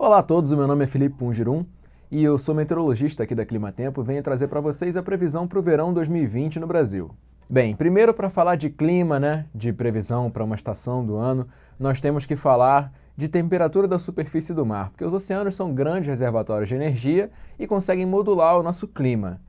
Olá a todos, o meu nome é Felipe Pungirum e eu sou meteorologista aqui da Climatempo e venho trazer para vocês a previsão para o verão 2020 no Brasil. Bem, primeiro para falar de clima, de previsão para uma estação do ano, nós temos que falar de temperatura da superfície do mar, porque os oceanos são grandes reservatórios de energia e conseguem modular o nosso clima.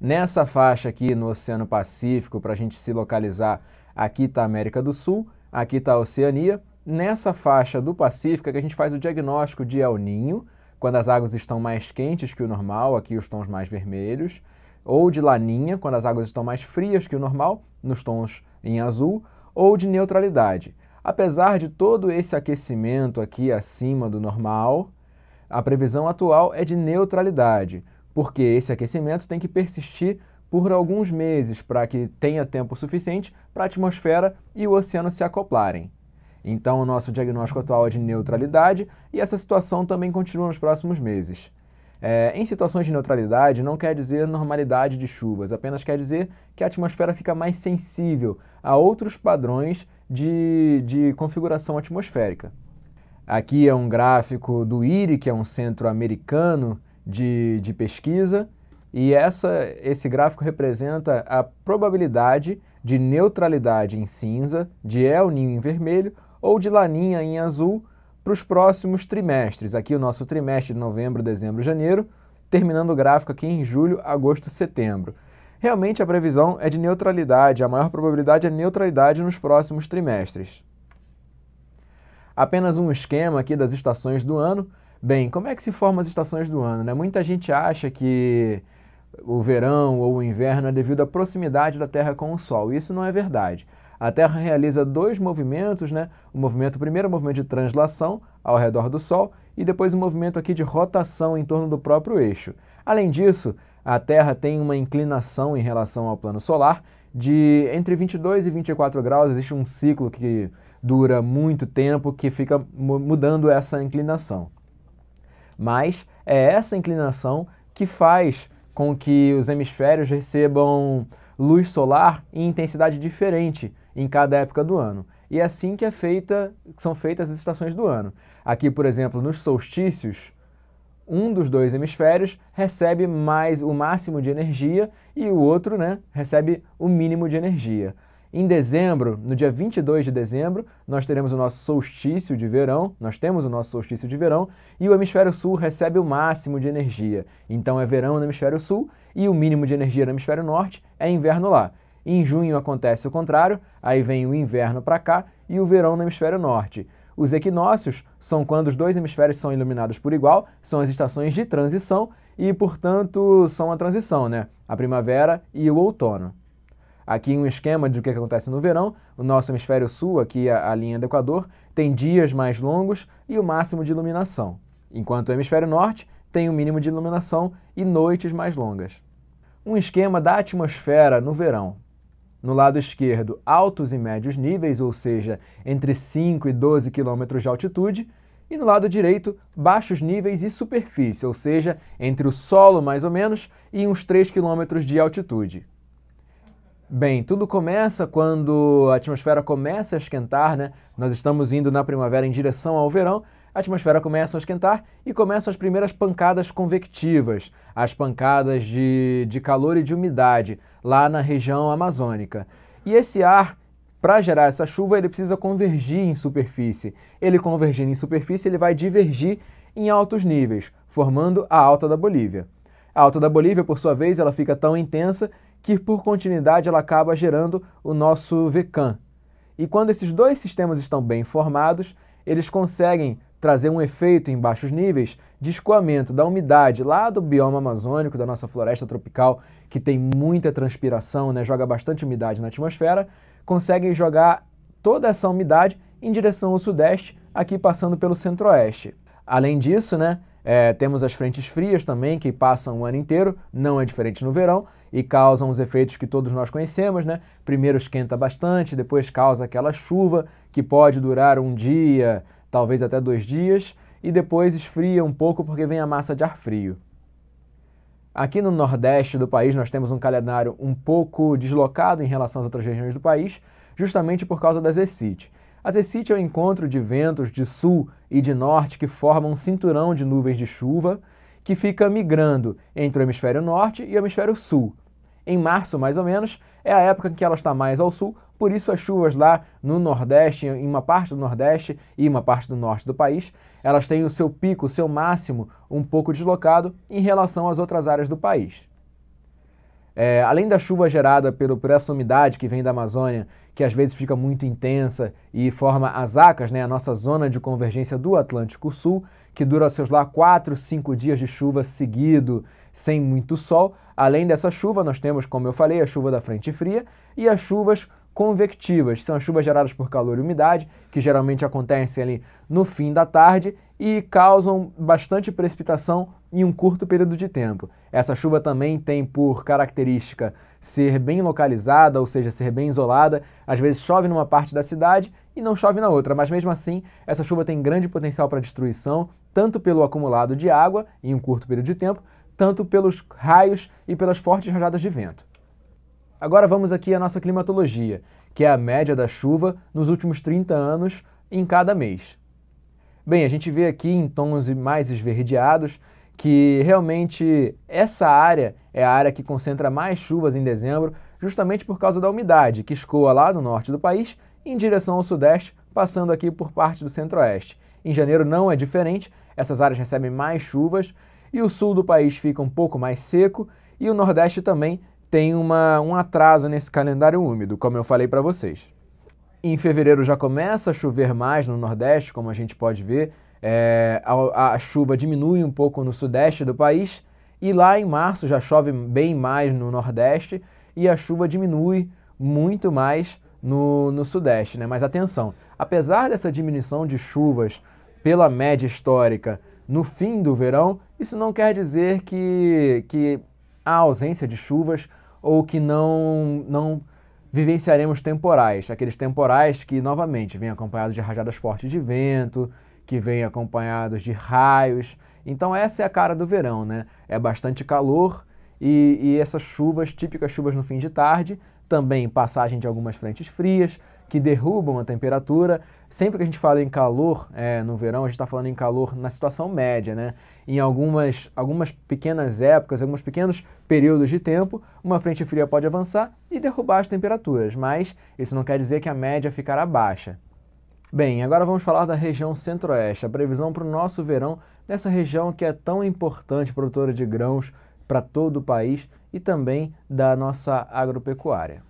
Nessa faixa aqui no Oceano Pacífico, para a gente se localizar, aqui está a América do Sul, aqui está a Oceania. Nessa faixa do Pacífico é que a gente faz o diagnóstico de El Niño, quando as águas estão mais quentes que o normal, aqui os tons mais vermelhos, ou de Laninha, quando as águas estão mais frias que o normal, nos tons em azul, ou de neutralidade. Apesar de todo esse aquecimento aqui acima do normal, a previsão atual é de neutralidade, porque esse aquecimento tem que persistir por alguns meses para que tenha tempo suficiente para a atmosfera e o oceano se acoplarem. Então, o nosso diagnóstico atual é de neutralidade e essa situação também continua nos próximos meses. Em situações de neutralidade, não quer dizer normalidade de chuvas, apenas quer dizer que a atmosfera fica mais sensível a outros padrões de configuração atmosférica. Aqui é um gráfico do IRI, que é um centro americano de pesquisa, e esse gráfico representa a probabilidade de neutralidade em cinza, de El Niño em vermelho, ou de Laninha em azul para os próximos trimestres. Aqui o nosso trimestre de novembro, dezembro, janeiro, terminando o gráfico aqui em julho, agosto, setembro. Realmente a previsão é de neutralidade, a maior probabilidade é neutralidade nos próximos trimestres. Apenas um esquema aqui das estações do ano. Bem, como é que se formam as estações do ano, Muita gente acha que o verão ou o inverno é devido à proximidade da Terra com o Sol. Isso não é verdade. A Terra realiza dois movimentos, O primeiro movimento de translação ao redor do Sol e depois um movimento aqui de rotação em torno do próprio eixo. Além disso, a Terra tem uma inclinação em relação ao plano solar de entre 22 e 24 graus. Existe um ciclo que dura muito tempo que fica mudando essa inclinação. Mas é essa inclinação que faz com que os hemisférios recebam luz solar em intensidade diferente em cada época do ano. E é assim que são feitas as estações do ano. Aqui, por exemplo, nos solstícios, um dos dois hemisférios recebe o máximo de energia e o outro recebe o mínimo de energia. Em dezembro, no dia 22 de dezembro, nós temos o nosso solstício de verão e o hemisfério sul recebe o máximo de energia. Então é verão no hemisfério sul e o mínimo de energia no hemisfério norte é inverno lá. Em junho acontece o contrário, aí vem o inverno para cá e o verão no hemisfério norte. Os equinócios são quando os dois hemisférios são iluminados por igual, são as estações de transição e, portanto, são a transição, A primavera e o outono. Aqui um esquema do que acontece no verão. O nosso hemisfério sul, aqui a linha do Equador, tem dias mais longos e o máximo de iluminação, enquanto o hemisfério norte tem o mínimo de iluminação e noites mais longas. Um esquema da atmosfera no verão. No lado esquerdo, altos e médios níveis, ou seja, entre 5 e 12 km de altitude, e no lado direito, baixos níveis e superfície, ou seja, entre o solo mais ou menos e uns 3 km de altitude. Bem, tudo começa quando a atmosfera começa a esquentar, Nós estamos indo na primavera em direção ao verão, a atmosfera começa a esquentar e começam as primeiras pancadas convectivas, as pancadas de calor e de umidade lá na região amazônica. E esse ar, para gerar essa chuva, ele precisa convergir em superfície. Ele convergindo em superfície, ele vai divergir em altos níveis, formando a Alta da Bolívia. A Alta da Bolívia, por sua vez, ela fica tão intensa que por continuidade ela acaba gerando o nosso VECAM. E quando esses dois sistemas estão bem formados, eles conseguem trazer um efeito em baixos níveis de escoamento da umidade lá do bioma amazônico, da nossa floresta tropical, que tem muita transpiração, joga bastante umidade na atmosfera, conseguem jogar toda essa umidade em direção ao sudeste, aqui passando pelo centro-oeste. Além disso, temos as frentes frias também, que passam o ano inteiro, não é diferente no verão, e causam os efeitos que todos nós conhecemos, Primeiro esquenta bastante, depois causa aquela chuva que pode durar um dia, talvez até 2 dias, e depois esfria um pouco porque vem a massa de ar frio. Aqui no nordeste do país nós temos um calendário um pouco deslocado em relação às outras regiões do país, justamente por causa das ECIT. A zecite é o encontro de ventos de sul e de norte que formam um cinturão de nuvens de chuva que fica migrando entre o hemisfério norte e o hemisfério sul. Em março, mais ou menos, é a época em que ela está mais ao sul, por isso as chuvas lá no Nordeste, em uma parte do Nordeste e uma parte do Norte do país, elas têm o seu pico, o seu máximo, um pouco deslocado em relação às outras áreas do país. Além da chuva gerada por essa umidade que vem da Amazônia, que às vezes fica muito intensa e forma as ACAS, né, a nossa zona de convergência do Atlântico Sul, que dura seus lá 4, 5 dias de chuva seguido, sem muito sol. Além dessa chuva, nós temos, como eu falei, a chuva da frente fria e as chuvas convectivas, são as chuvas geradas por calor e umidade, que geralmente acontecem ali no fim da tarde e causam bastante precipitação em um curto período de tempo. Essa chuva também tem por característica ser bem localizada, ou seja, ser bem isolada. Às vezes chove numa parte da cidade e não chove na outra, mas mesmo assim essa chuva tem grande potencial para destruição, tanto pelo acumulado de água em um curto período de tempo, tanto pelos raios e pelas fortes rajadas de vento. Agora vamos aqui à nossa climatologia, que é a média da chuva nos últimos 30 anos em cada mês. Bem, a gente vê aqui em tons mais esverdeados que realmente essa área é a área que concentra mais chuvas em dezembro, justamente por causa da umidade que escoa lá no norte do país em direção ao sudeste, passando aqui por parte do centro-oeste. Em janeiro não é diferente, essas áreas recebem mais chuvas e o sul do país fica um pouco mais seco e o nordeste também tem um atraso nesse calendário úmido, como eu falei para vocês. Em fevereiro já começa a chover mais no Nordeste, como a gente pode ver, a chuva diminui um pouco no Sudeste do país, e lá em março já chove bem mais no Nordeste, e a chuva diminui muito mais no Sudeste, né? Mas atenção, apesar dessa diminuição de chuvas pela média histórica no fim do verão, isso não quer dizer que há ausência de chuvas ou que não vivenciaremos temporais, aqueles temporais que, novamente, vêm acompanhados de rajadas fortes de vento, que vêm acompanhados de raios. Então essa é a cara do verão, né? É bastante calor e essas chuvas, típicas chuvas no fim de tarde, também passagem de algumas frentes frias, que derrubam a temperatura. Sempre que a gente fala em calor no verão, a gente está falando em calor na situação média, né? Em algumas pequenas épocas, alguns pequenos períodos de tempo, uma frente fria pode avançar e derrubar as temperaturas, mas isso não quer dizer que a média ficará baixa. Bem, agora vamos falar da região centro-oeste, a previsão para o nosso verão nessa região que é tão importante, produtora de grãos para todo o país e também da nossa agropecuária.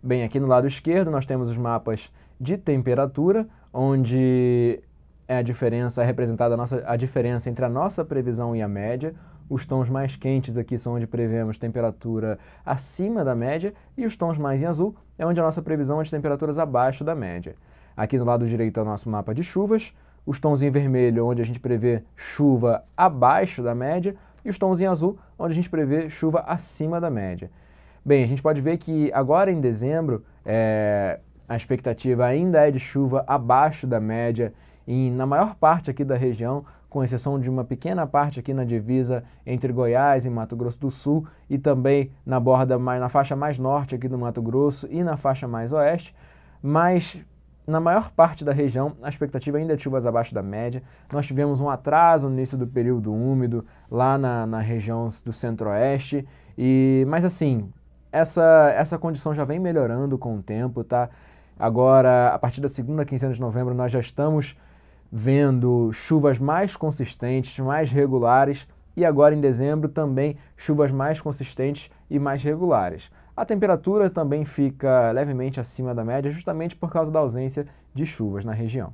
Bem, aqui no lado esquerdo nós temos os mapas de temperatura, onde a diferença é representada a diferença entre a nossa previsão e a média. Os tons mais quentes aqui são onde prevemos temperatura acima da média e os tons mais em azul é onde a nossa previsão é de temperaturas abaixo da média. Aqui do lado direito é o nosso mapa de chuvas, os tons em vermelho onde a gente prevê chuva abaixo da média e os tons em azul onde a gente prevê chuva acima da média. Bem, a gente pode ver que agora em dezembro a expectativa ainda é de chuva abaixo da média na maior parte aqui da região, com exceção de uma pequena parte aqui na divisa entre Goiás e Mato Grosso do Sul e também na faixa mais norte aqui do Mato Grosso e na faixa mais oeste, mas na maior parte da região a expectativa ainda é de chuvas abaixo da média. Nós tivemos um atraso no início do período úmido lá na região do centro-oeste, mas assim, essa condição já vem melhorando com o tempo, tá? Agora, a partir da segunda quinzena de novembro, nós já estamos vendo chuvas mais consistentes, mais regulares, e agora em dezembro também chuvas mais consistentes e mais regulares. A temperatura também fica levemente acima da média, justamente por causa da ausência de chuvas na região.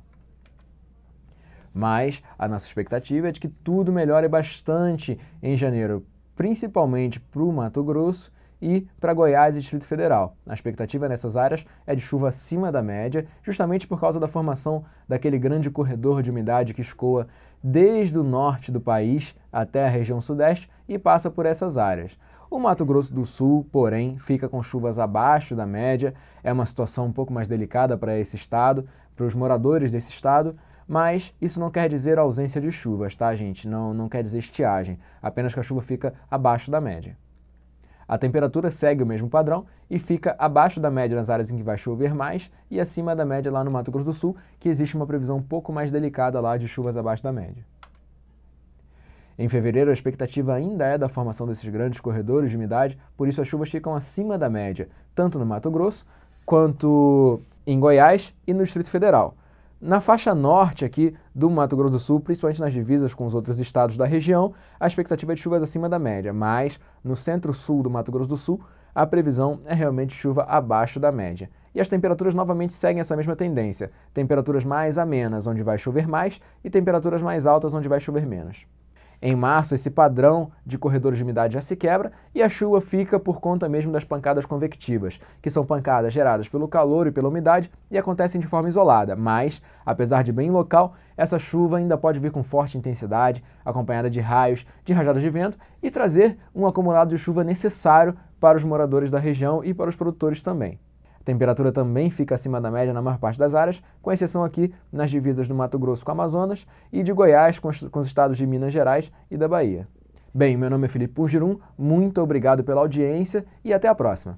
Mas a nossa expectativa é de que tudo melhore bastante em janeiro, principalmente para o Mato Grosso e para Goiás e Distrito Federal. A expectativa nessas áreas é de chuva acima da média, justamente por causa da formação daquele grande corredor de umidade que escoa desde o norte do país até a região sudeste e passa por essas áreas. O Mato Grosso do Sul, porém, fica com chuvas abaixo da média, é uma situação um pouco mais delicada para esse estado, para os moradores desse estado, mas isso não quer dizer ausência de chuvas, tá, gente? Não quer dizer estiagem, apenas que a chuva fica abaixo da média. A temperatura segue o mesmo padrão e fica abaixo da média nas áreas em que vai chover mais e acima da média lá no Mato Grosso do Sul, que existe uma previsão um pouco mais delicada lá de chuvas abaixo da média. Em fevereiro, a expectativa ainda é da formação desses grandes corredores de umidade, por isso as chuvas ficam acima da média, tanto no Mato Grosso quanto em Goiás e no Distrito Federal. Na faixa norte aqui do Mato Grosso do Sul, principalmente nas divisas com os outros estados da região, a expectativa é de chuvas acima da média, mas no centro-sul do Mato Grosso do Sul, a previsão é realmente chuva abaixo da média. E as temperaturas novamente seguem essa mesma tendência, temperaturas mais amenas onde vai chover mais e temperaturas mais altas onde vai chover menos. Em março, esse padrão de corredores de umidade já se quebra e a chuva fica por conta mesmo das pancadas convectivas, que são pancadas geradas pelo calor e pela umidade e acontecem de forma isolada, mas, apesar de bem local, essa chuva ainda pode vir com forte intensidade, acompanhada de raios, de rajadas de vento e trazer um acumulado de chuva necessário para os moradores da região e para os produtores também. A temperatura também fica acima da média na maior parte das áreas, com exceção aqui nas divisas do Mato Grosso com o Amazonas e de Goiás com os estados de Minas Gerais e da Bahia. Bem, meu nome é Felipe Purgirum, muito obrigado pela audiência e até a próxima!